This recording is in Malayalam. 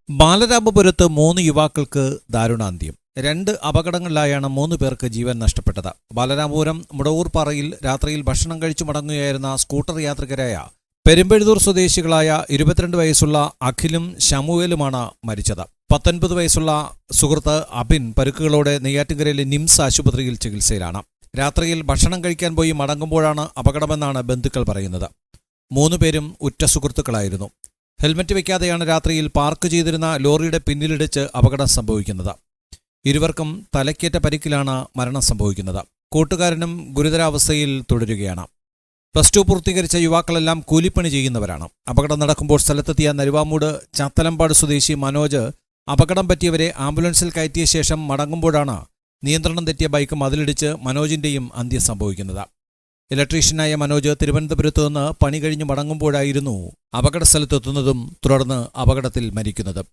ബാലരാമപുരത്ത് 3 യുവാക്കൾക്ക് ദാരുണാന്ത്യം. 2 അപകടങ്ങളിലായാണ് 3 പേർക്ക് ജീവൻ നഷ്ടപ്പെട്ടത്. ബാലരാമപുരം മുടവൂർപ്പാറയിൽ രാത്രിയിൽ ഭക്ഷണം കഴിച്ചു മടങ്ങുകയായിരുന്ന സ്കൂട്ടർ യാത്രികരായ പെരുമ്പഴുതൂർ സ്വദേശികളായ 22 വയസ്സുള്ള അഖിലും ശമുവേലുമാണ് മരിച്ചത്. 19 വയസ്സുള്ള സുഹൃത്ത് അബിൻ പരുക്കുകളോടെ നെയ്യാറ്റിൻകരയിലെ നിംസ് ആശുപത്രിയിൽ ചികിത്സയിലാണ്. രാത്രിയിൽ ഭക്ഷണം കഴിക്കാൻ പോയി മടങ്ങുമ്പോഴാണ് അപകടമെന്നാണ് ബന്ധുക്കൾ പറയുന്നത്. 3 പേരും ഉറ്റ സുഹൃത്തുക്കളായിരുന്നു. ഹെൽമറ്റ് വയ്ക്കാതെയാണ് രാത്രിയിൽ പാർക്ക് ചെയ്തിരുന്ന ലോറിയുടെ പിന്നിലിടിച്ച് അപകടം സംഭവിക്കുന്നത്. ഇരുവർക്കും തലയ്ക്കേറ്റ പരിക്കിലാണ് മരണം സംഭവിക്കുന്നത്. കൂട്ടുകാരനും ഗുരുതരാവസ്ഥയിൽ തുടരുകയാണ്. +2 പൂർത്തീകരിച്ച യുവാക്കളെല്ലാം കൂലിപ്പണി ചെയ്യുന്നവരാണ്. അപകടം നടക്കുമ്പോൾ സ്ഥലത്തെത്തിയ നരുവാമൂട് ചാത്തലമ്പാട് സ്വദേശി മനോജ് അപകടം പറ്റിയവരെ ആംബുലൻസിൽ കയറ്റിയ ശേഷം മടങ്ങുമ്പോഴാണ് നിയന്ത്രണം തെറ്റിയ ബൈക്ക് മതിലിടിച്ച് മനോജിന്റെയും അന്ത്യം സംഭവിക്കുന്നത്. ഇലക്ട്രീഷ്യനായ മനോജ് തിരുവനന്തപുരത്ത് നിന്ന് പണി കഴിഞ്ഞ് മടങ്ങുമ്പോഴായിരുന്നു അപകടസ്ഥലത്തെത്തുന്നതും തുടർന്ന് അപകടത്തിൽ മരിക്കുന്നതും.